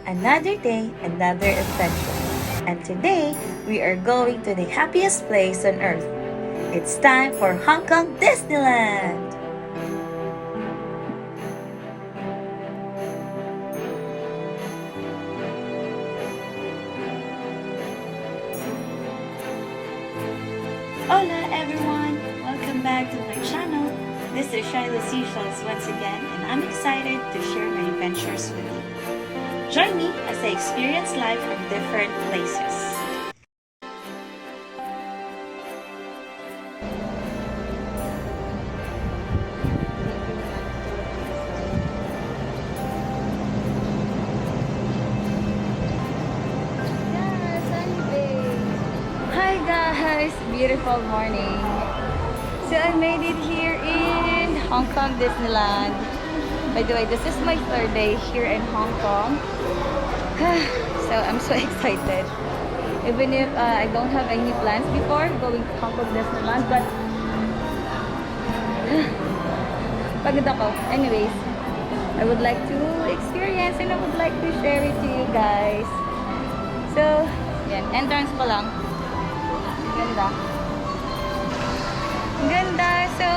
Another day, another adventure. And today, we are going to the happiest place on earth. It's time for Hongkong Disneyland! Hola everyone! Welcome back to my channel. This is Shiloh Seashells once again, and I'm excited to share my adventures with you. Join me as I experience life from different places. Hi guys! Beautiful morning! So I made it here in Hongkong Disneyland. By the way, this is my third day here in Hong Kong. So I'm so excited. Even if I don't have any plans before going to Hongkong Disneyland, but pagod ako. Anyways, I would like to experience and I would like to share it to you guys. So, yan, entrance pa lang. Ganda. Ganda. So,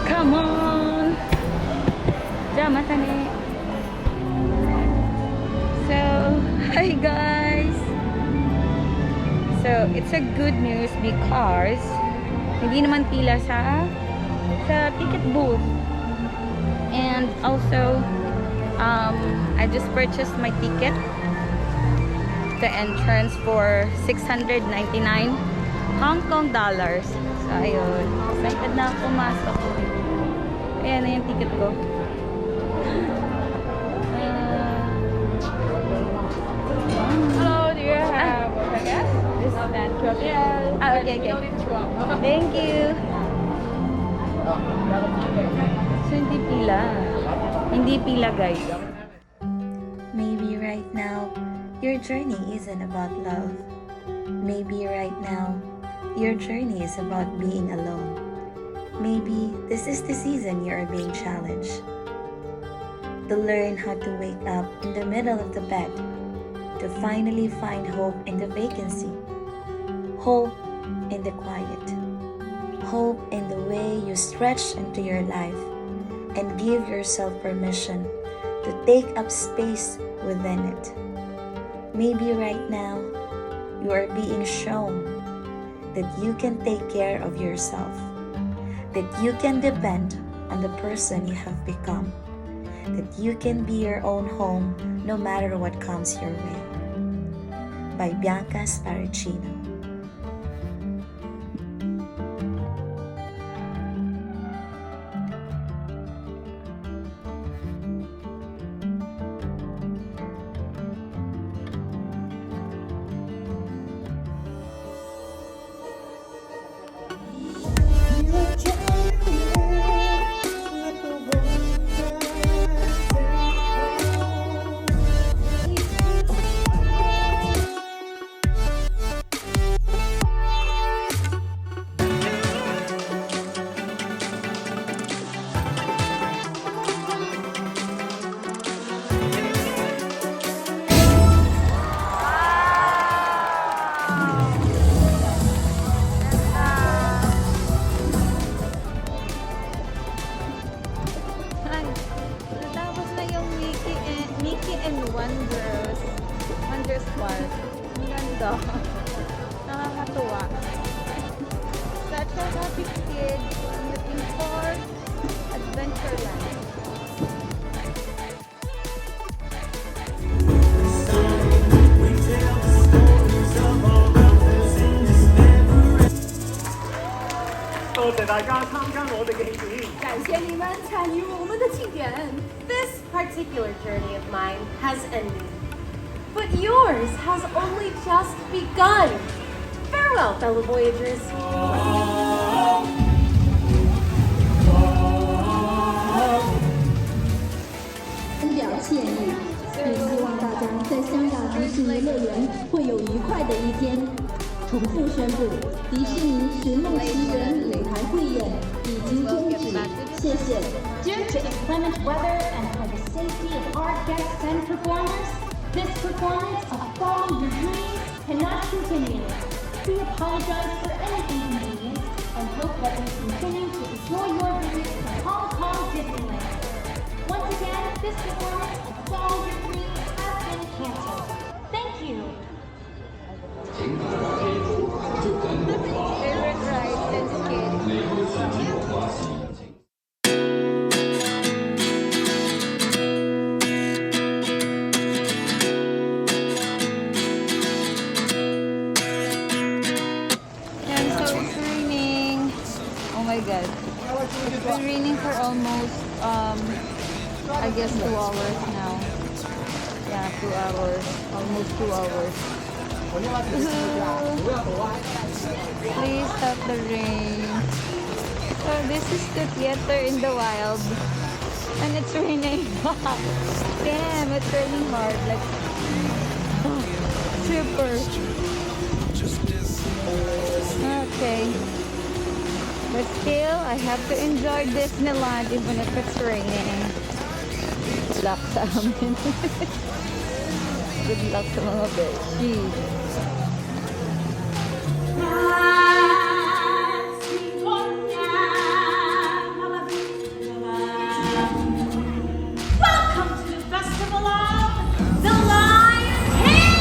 come on. Jama tani. So, hi guys. So, it's a good news because hindi naman pila sa ticket booth. And also, I just purchased my ticket. The entrance for 699 Hong Kong dollars. So, ayun. Excited na ako pumasok. Ayan na yung ticket ko. Hello, do you have a guest? This is that Collier. Okay. Thank you. So, hindi pila. Hindi pila, guys. Maybe right now, your journey isn't about love. Maybe right now, your journey is about being alone. Maybe this is the season you are being challenged. To learn how to wake up in the middle of the bed. To finally find hope in the vacancy. Hope in the quiet. Hope in the way you stretch into your life and give yourself permission to take up space within it. Maybe right now, you are being shown that you can take care of yourself, that you can depend on the person you have become, that you can be your own home no matter what comes your way. By Bianca Sparacino. Wonders Park. Ang ganda. Nakakatuwa. Such a happy kid looking for Adventureland. This particular journey of mine has ended, but yours has only just begun. Farewell, fellow voyagers. 深表歉意，也希望大家在香港迪士尼乐园会有愉快的一天。重复宣布，迪士尼《寻梦奇缘》舞台汇演已经终止，谢谢。Due to inclement weather and for the safety of our guests and performers, this performance of Follow Your Dreams cannot continue. We apologize for any inconvenience and hope that you continue to enjoy your visit to Hongkong Disneyland. Once again, this performance of Follow Your Dreams has been canceled. Thank you. Favorite ride since kid. Yan, so it's raining. Oh my god. It's been raining for almost, I guess 2 hours now. Yeah, 2 hours. Almost 2 hours. Please stop the rain. So this is the theater in the wild. And it's raining. Damn, it's raining hard. Like, super. Okay. But still, I have to enjoy Disneyland even if it's raining. Good luck sa amin. Good luck sa mga beshi. Welcome to the Festival of the Lion King!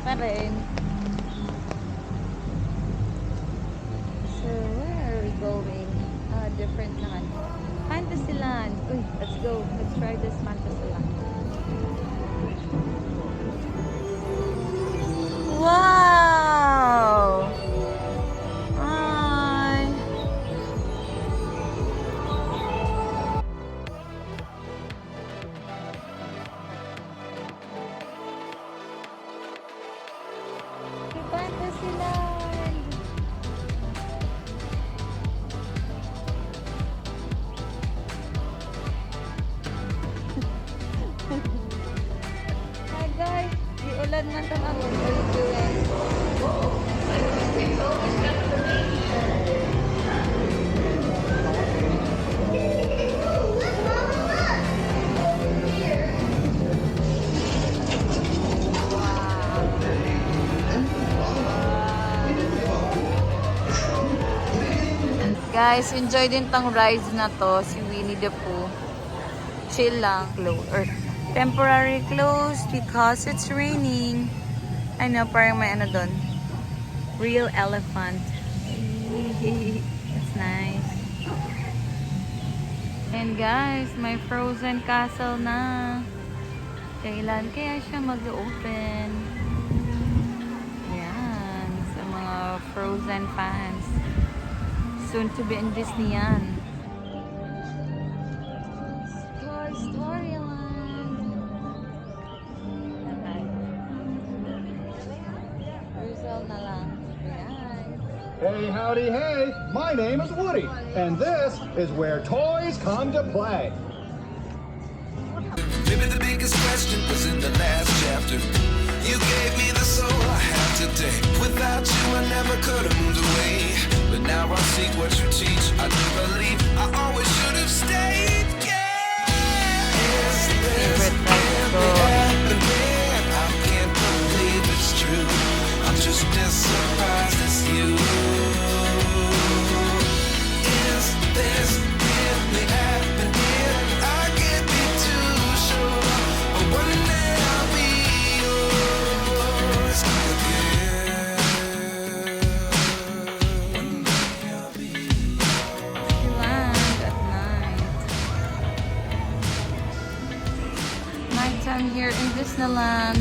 pa rin. So, where are we going? Different land. Fantasyland. Uy, let's go. Let's try this Fantasyland. Wow! Hi! Fantasyland! Hi guys! Di ulan man ito ako. What are you doing? Guys, enjoy din tong rides na to. Si Winnie the Pooh. Chill lang. Temporary closed because it's raining. I know, parang may ano doon. Real elephant. It's nice. And guys, may frozen castle na. Kailan kaya siya mag-open? Yan. Sa mga frozen fans. Soon to be in Disney yan. Storyland. Rizal na lang. Ayan. Hey, howdy, hey! My name is Woody, and this is where toys come to play. Maybe the biggest question was in the last chapter. You gave me the soul I have today. Without you, I never could have moved away. But now I see what you teach. I do believe I always should have stayed. Yeah. Is this happening? I can't believe it's true. I'm just as surprised as you. Is this Disneyland.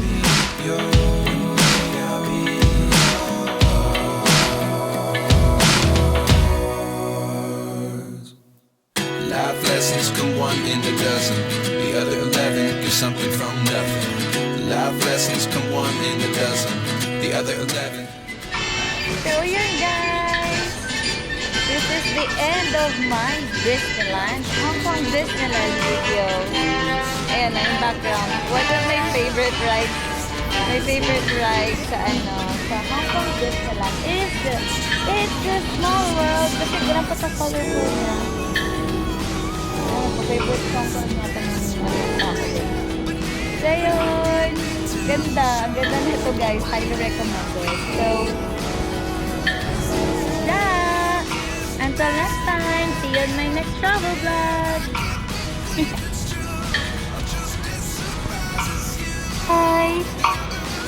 Life lessons come one in a dozen. The other 11 get something from nothing. Life lessons come one in a dozen. The other 11. So yun guys, this is the end of my Disneyland, Hongkong Disneyland video. Ayan na yung background. One of my favorite rides, sa Hongkong Disneyland is it's a small world. Kasi ganun pa sa colorful niya. Favorite song ko niya ito So yun, ganda. Ang ganda nito guys. Highly recommended. So, yeah. Until next time, see you in my next travel vlog. Hi.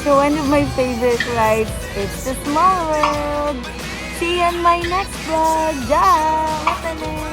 So one of my favorite rides, it's the small world. See you in my next vlog. Yeah. Matanin.